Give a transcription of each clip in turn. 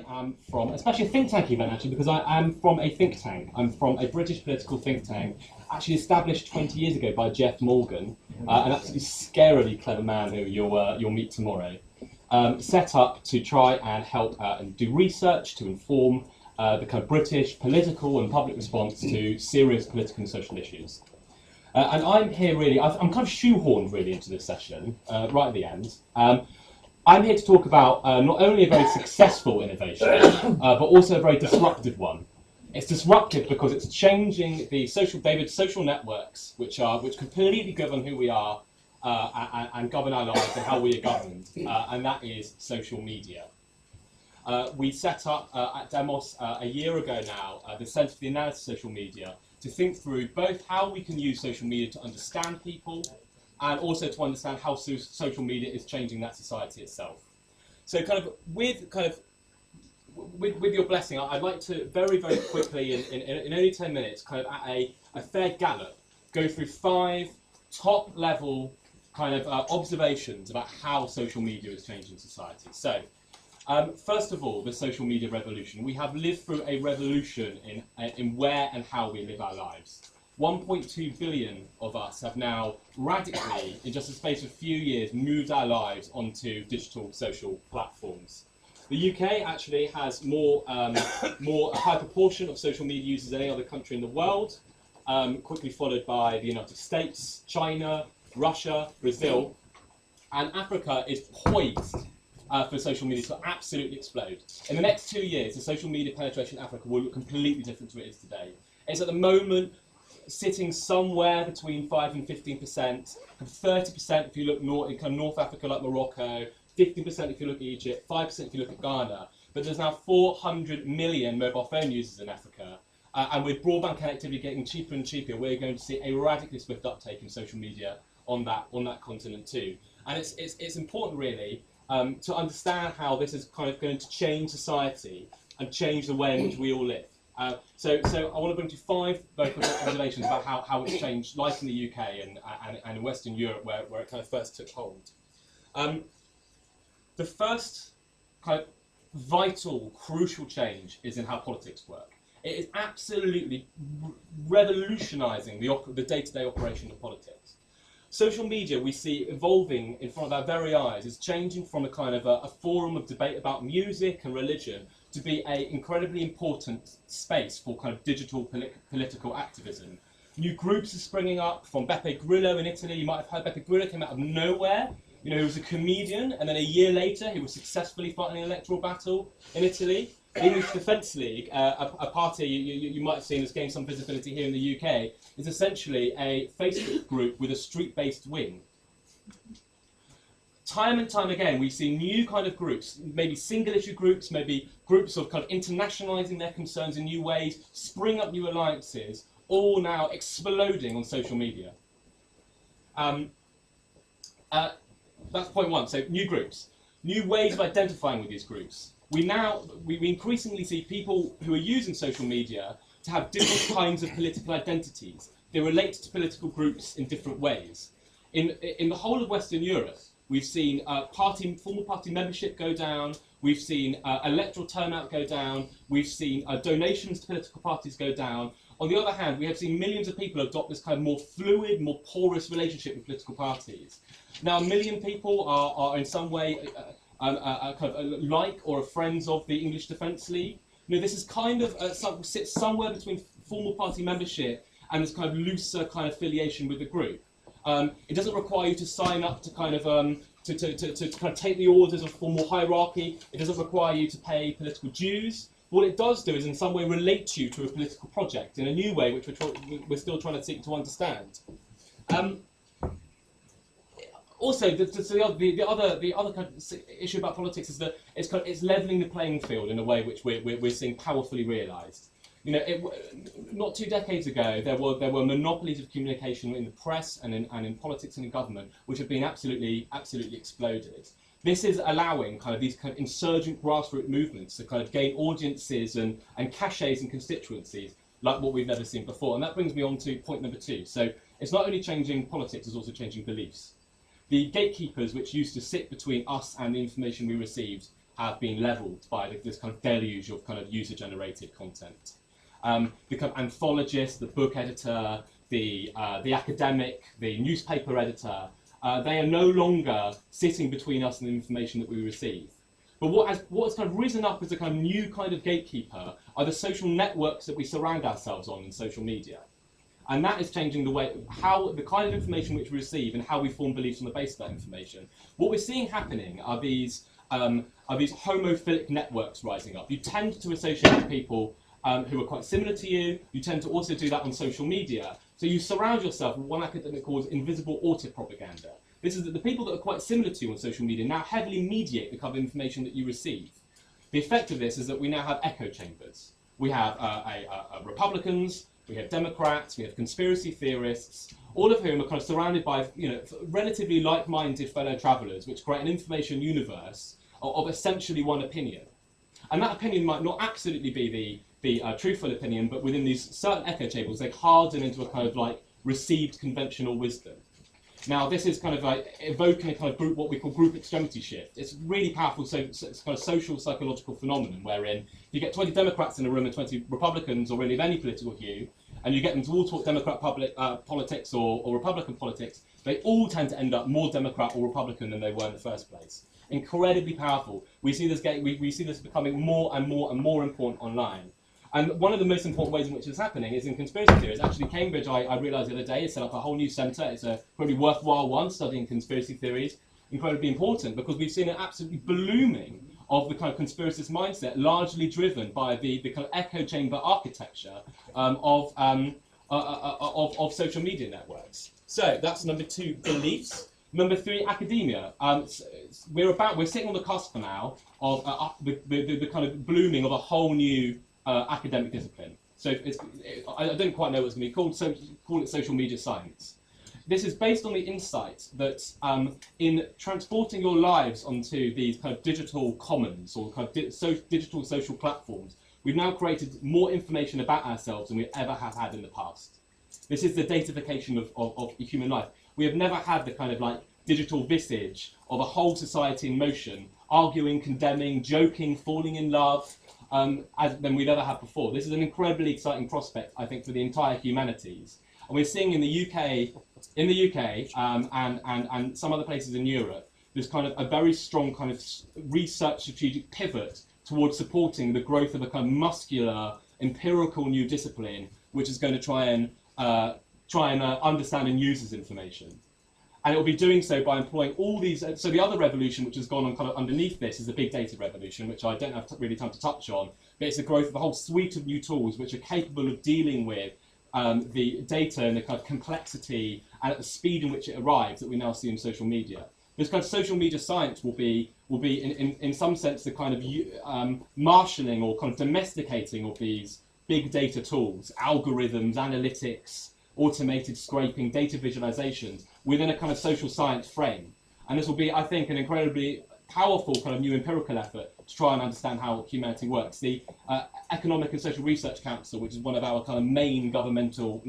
I am from, especially a think tank event actually, because I am from a think tank. I'm from a British political think tank, actually established 20 years ago by Jeff Morgan, an absolutely scarily clever man who you'll meet tomorrow. Set up to try and help and do research to inform the kind of British political and public response to serious political and social issues. And I'm here really, I'm kind of shoehorned really into this session, right at the end. I'm here to talk about not only a very successful innovation, but also a very disruptive one. It's disruptive because it's changing the social networks, which completely govern who we are and govern our lives and how we are governed, and that is social media. We set up at Demos a year ago now the Centre for the Analysis of Social Media to think through both how we can use social media to understand people and also to understand how social media is changing that society itself. So with your blessing, I'd like to very, very quickly, in only 10 minutes, kind of at a fair gallop, go through 5 top-level kind of observations about how social media is changing society. So, first of all, the social media revolution. We have lived through a revolution in where and how we live our lives. 1.2 billion of us have now radically, in just a space of a few years, moved our lives onto digital social platforms. The UK actually has a high proportion of social media users than any other country in the world, quickly followed by the United States, China, Russia, Brazil, and Africa is poised for social media to absolutely explode. In the next 2 years, the social media penetration in Africa will look completely different to what it is today. It's at the moment sitting somewhere between 5 and 15%, 30% if you look in North Africa like Morocco, 15% if you look at Egypt, 5% if you look at Ghana. But there's now 400 million mobile phone users in Africa. And with broadband connectivity getting cheaper and cheaper, we're going to see a radically swift uptake in social media on that continent too. And it's important really to understand how this is kind of going to change society and change the way in which we all live. So I want to bring to 5 very quick observations about how it's changed life in the UK and in Western Europe where it kind of first took hold. The first kind of vital, crucial change is in how politics work. It is absolutely revolutionising the day-to-day operation of politics. Social media we see evolving in front of our very eyes is changing from a kind of a forum of debate about music and religion to be an incredibly important space for kind of digital political activism. New groups are springing up, from Beppe Grillo in Italy. You might have heard Beppe Grillo came out of nowhere. You know, he was a comedian, and then a year later he was successfully fighting an electoral battle in Italy. The English Defence League, a party you might have seen has gained some visibility here in the UK, is essentially a Facebook group with a street-based wing. Time and time again, we see new kind of groups, maybe single-issue groups, maybe groups of kind of internationalising their concerns in new ways, spring up new alliances, all now exploding on social media. That's point 1. So new groups, new ways of identifying with these groups. We increasingly see people who are using social media to have different kinds of political identities. They relate to political groups in different ways. In the whole of Western Europe, we've seen formal party membership go down. We've seen electoral turnout go down. We've seen donations to political parties go down. On the other hand, we have seen millions of people adopt this kind of more fluid, more porous relationship with political parties. Now, 1 million people are in some way kind of like or are friends of the English Defence League. You know, this is kind of sits somewhere between formal party membership and this kind of looser kind of affiliation with the group. It doesn't require you to sign up to kind of to kind of take the orders of formal hierarchy. It doesn't require you to pay political dues. What it does do is in some way relate you to a political project in a new way, which we're still trying to seek to understand. Also, the other kind of issue about politics is that it's levelling the playing field in a way which we're seeing powerfully realised. You know, not 2 decades ago, there were monopolies of communication in the press and in politics and in government, which have been absolutely exploded. This is allowing kind of these kind of insurgent grassroots movements to kind of gain audiences and cachets and constituencies like what we've never seen before. And that brings me on to point number 2. So it's not only changing politics, it's also changing beliefs. The gatekeepers which used to sit between us and the information we received have been levelled by this kind of deluge of kind of user-generated content. The kind of anthologist, the book editor, the academic, the newspaper editor, they are no longer sitting between us and the information that we receive. But what has kind of risen up as a kind of new kind of gatekeeper are the social networks that we surround ourselves on in social media. And that is changing the way, the kind of information which we receive and how we form beliefs on the basis of that information. What we're seeing happening are these homophilic networks rising up. You tend to associate with people who are quite similar to you. You tend to also do that on social media. So you surround yourself with what academic calls invisible auto-propaganda. This is that the people that are quite similar to you on social media now heavily mediate the kind of information that you receive. The effect of this is that we now have echo chambers. We have Republicans, we have Democrats, we have conspiracy theorists, all of whom are kind of surrounded by relatively like-minded fellow travellers, which create an information universe of essentially one opinion. And that opinion might not absolutely be the truthful opinion, but within these certain echo chambers, they harden into a kind of like received conventional wisdom. Now, this is kind of like evoking a kind of what we call group extremity shift. It's really powerful, so it's kind of social psychological phenomenon wherein you get 20 Democrats in a room and 20 Republicans, or really of any political hue, and you get them to all talk Democrat politics or Republican politics, they all tend to end up more Democrat or Republican than they were in the first place. Incredibly powerful. We see this becoming more and more and more important online. And one of the most important ways in which it's happening is in conspiracy theories. Actually, Cambridge, I realised the other day, has set up a whole new centre. It's a pretty worthwhile one, studying conspiracy theories. Incredibly important, because we've seen an absolutely blooming of the kind of conspiracist mindset, largely driven by the kind of echo chamber architecture of social media networks. So that's number 2, beliefs. Number 3, academia. We're sitting on the cusp now of the kind of blooming of a whole new academic discipline. So I don't quite know what it's going to be called, so call it social media science. This is based on the insight that in transporting your lives onto these kind of digital commons or kind of digital social platforms, we've now created more information about ourselves than we ever have had in the past. This is the datafication of human life. We have never had the kind of like digital visage of a whole society in motion, arguing, condemning, joking, falling in love, than we've ever had before. This is an incredibly exciting prospect, I think, for the entire humanities. And we're seeing in the UK, and some other places in Europe, there's kind of a very strong kind of research strategic pivot towards supporting the growth of a kind of muscular, empirical new discipline, which is going to try and understand and use this information. And it will be doing so by employing all these. So the other revolution, which has gone on kind of underneath this, is the big data revolution, which I don't have really time to touch on. But it's the growth of a whole suite of new tools which are capable of dealing with the data and the kind of complexity and at the speed in which it arrives that we now see in social media. This kind of social media science will be in some sense the kind of marshalling or kind of domesticating of these big data tools, algorithms, analytics, automated scraping, data visualizations within a kind of social science frame. And this will be, I think, an incredibly powerful kind of new empirical effort to try and understand how humanity works. The Economic and Social Research Council, which is one of our kind of main governmental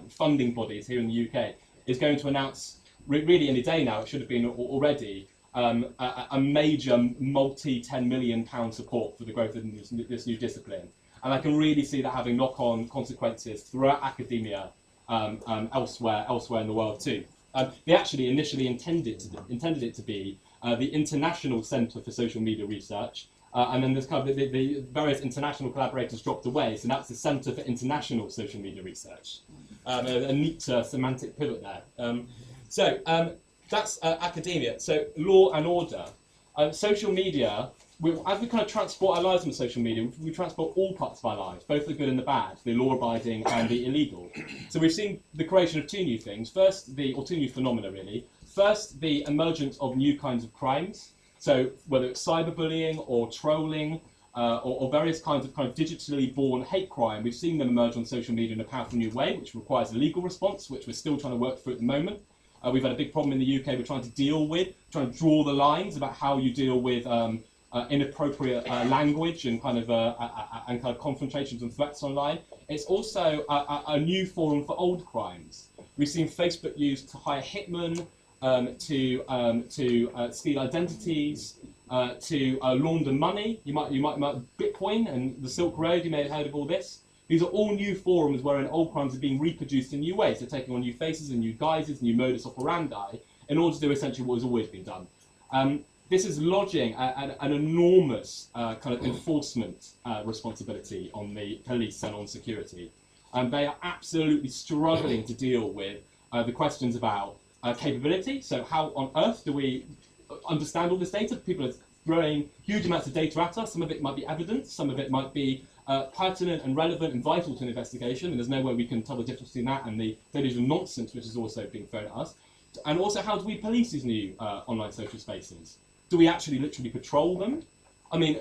funding bodies here in the UK, is going to announce, really any day now, it should have been already, a major multi-10 million pound support for the growth of this new discipline. And I can really see that having knock-on consequences throughout academia, elsewhere in the world too. They actually initially intended it to be the International Centre for Social Media Research, and then there's kind of the various international collaborators dropped away, so that's the Centre for International Social Media Research. A neat semantic pivot there. So that's academia. So law and order. Social media, as we kind of transport our lives on social media, we transport all parts of our lives, both the good and the bad, the law-abiding and the illegal. So we've seen the creation of 2 new things. First, or 2 new phenomena, really. First, the emergence of new kinds of crimes. So whether it's cyberbullying or trolling, or various kinds of digitally born hate crime, we've seen them emerge on social media in a powerful new way, which requires a legal response, which we're still trying to work through at the moment. We've had a big problem in the UK we're trying to deal with, trying to draw the lines about how you deal with inappropriate language and kind of confrontations and threats online. It's also a new forum for old crimes. We've seen Facebook used to hire hitmen, to steal identities, to launder money. You might Bitcoin and the Silk Road. You may have heard of all this. These are all new forums wherein old crimes are being reproduced in new ways. They're taking on new faces and new guises, new modus operandi, in order to do essentially what has always been done. This is lodging an enormous kind of enforcement responsibility on the police and on security. They are absolutely struggling to deal with the questions about capability. So how on earth do we understand all this data? People are throwing huge amounts of data at us. Some of it might be evidence, some of it might be pertinent and relevant and vital to an investigation, and there's no way we can tell the difference between that and the delusion of nonsense which is also being thrown at us. And also, how do we police these new online social spaces? Do we actually literally patrol them? I mean,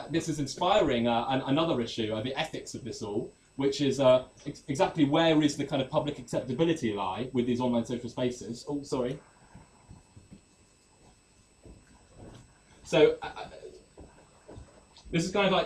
this is inspiring another issue, the ethics of this all, which is exactly where is the kind of public acceptability lie with these online social spaces. Oh, sorry. So this is kind of like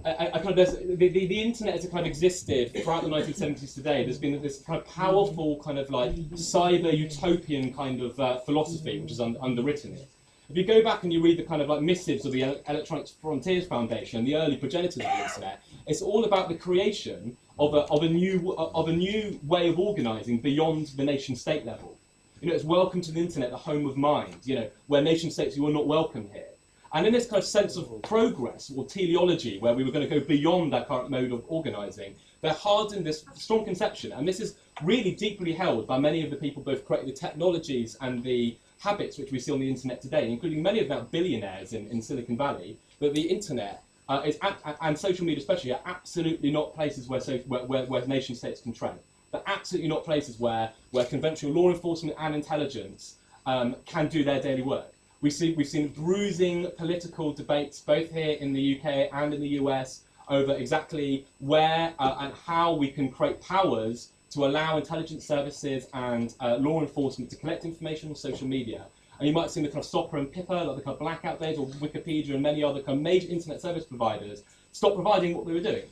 the internet has kind of existed throughout the 1970s today. There's been this kind of powerful kind of like cyber utopian kind of philosophy which is underwritten it. If you go back and you read the kind of like missives of the Electronic Frontiers Foundation, the early progenitors of the internet, it's all about the creation of a new way of organising beyond the nation-state level. You know, it's welcome to the internet, the home of mind. You know, where nation-states you are not welcome here. And in this kind of sense of progress or teleology, where we were going to go beyond our current mode of organising, they're hardened this strong conception, and this is really deeply held by many of the people both creating the technologies and the habits which we see on the internet today, including many of them billionaires in Silicon Valley, that the internet and social media especially are absolutely not places where nation states can tread. They're absolutely not places where conventional law enforcement and intelligence can do their daily work. We've seen bruising political debates both here in the UK and in the US over exactly where and how we can create powers to allow intelligence services and law enforcement to collect information on social media. And you might have seen the kind of SOPA and PIPA, like the kind of Blackout Days, or Wikipedia and many other kind of major internet service providers, stop providing what they were doing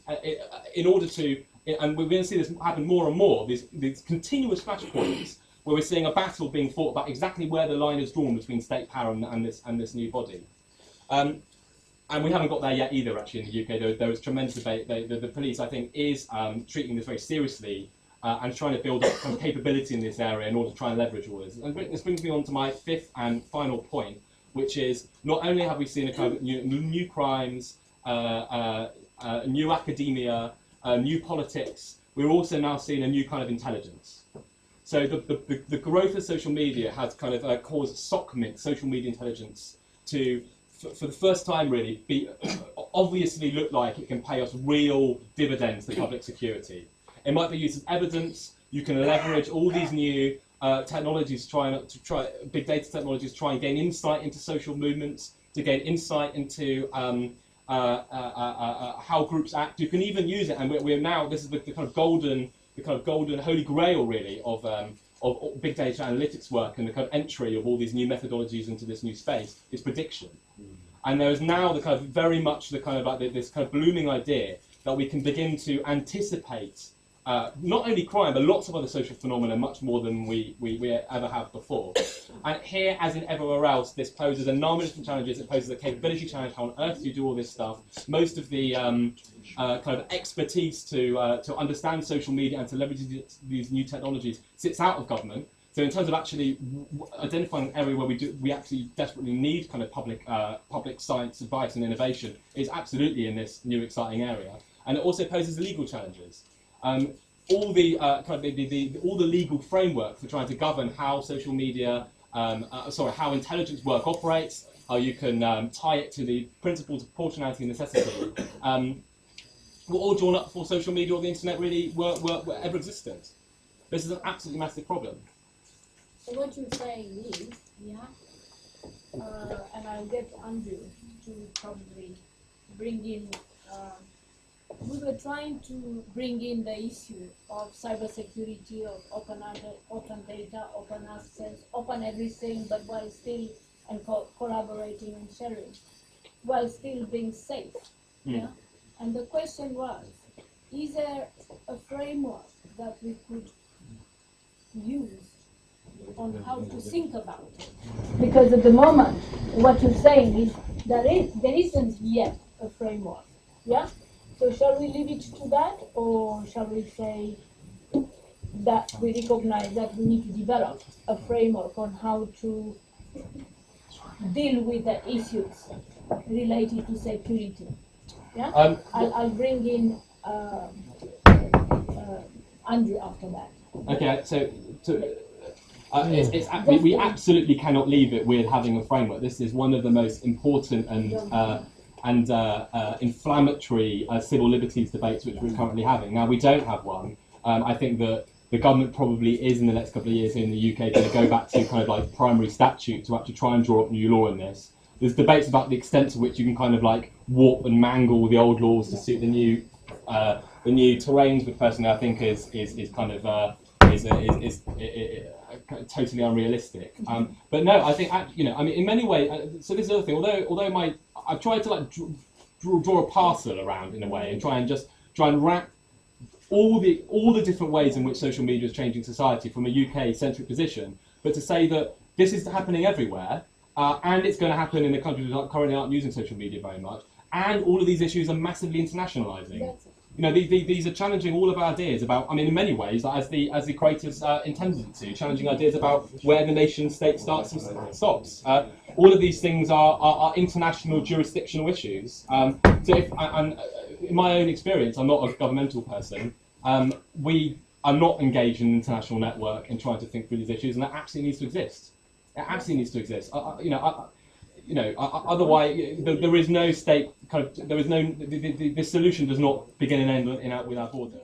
in order to, and we're going to see this happen more and more, these continuous flashpoints where we're seeing a battle being fought about exactly where the line is drawn between state power and this new body. And we haven't got there yet either, actually, in the UK. There is tremendous debate. The police, I think, is treating this very seriously and trying to build up kind of capability in this area in order to try and leverage all this. And this brings me on to my fifth and final point, which is not only have we seen a kind of new crimes, new academia, new politics, we're also now seeing a new kind of intelligence. So the growth of social media has kind of caused SOCMINT, social media intelligence, to, for the first time really, obviously look like it can pay us real dividends to public security. It might be used as evidence. You can leverage all these new technologies, big data technologies, try and gain insight into social movements, to gain insight into how groups act. You can even use it, and we're now, this is the kind of golden holy grail really of big data analytics work, and the kind of entry of all these new methodologies into this new space is prediction. And there is now the kind of very much the kind of like this kind of blooming idea that we can begin to anticipate not only crime, but lots of other social phenomena much more than we ever have before. And here, as in everywhere else, this poses a number of different challenges. It poses a capability challenge. How on earth do you do all this stuff? Most of the kind of expertise to understand social media and to leverage these new technologies sits out of government. So in terms of actually identifying an area where we actually desperately need kind of public science advice and innovation is absolutely in this new exciting area. And it also poses legal challenges. All the all the legal framework for trying to govern how social media, how intelligence work operates, how you can tie it to the principles of proportionality and necessity, were all drawn up before social media or the internet really were ever existent. This is an absolutely massive problem. So what you're saying is, and I'll get Andrew to probably bring in. We were trying to bring in the issue of cybersecurity, of open data, open access, open everything, but while still collaborating and sharing, while still being safe. Yeah. And the question was, is there a framework that we could use on how to think about it. Because at the moment, what you're saying is there isn't yet a framework. Yeah? So shall we leave it to that, or shall we say that we recognize that we need to develop a framework on how to deal with the issues related to security? Yeah? I'll bring in Andrew after that. Okay, so we absolutely cannot leave it with having a framework. This is one of the most important and inflammatory civil liberties debates which we're currently having. Now, we don't have one. I think that the government probably is in the next couple of years in the UK going to go back to kind of like primary statute to actually try and draw up new law in this. There's debates about the extent to which you can kind of like warp and mangle the old laws to suit the new terrains, which personally I think is kind of totally unrealistic. But no, I think in many ways. So this is the other thing. Although I've tried to like draw a parcel around in a way and try and wrap all the different ways in which social media is changing society from a UK-centric position, but to say that this is happening everywhere, and it's going to happen in the countries that currently aren't using social media very much, and all of these issues are massively internationalising. These are challenging all of our ideas about, in many ways, as the creators intended it to, challenging ideas about where the nation state starts and stops. All of these things are international jurisdictional issues. So in my own experience, I'm not a governmental person. We are not engaged in an international network and trying to think through these issues, and that absolutely needs to exist. It absolutely needs to exist. Otherwise, there is no state. The solution does not begin and end with our border.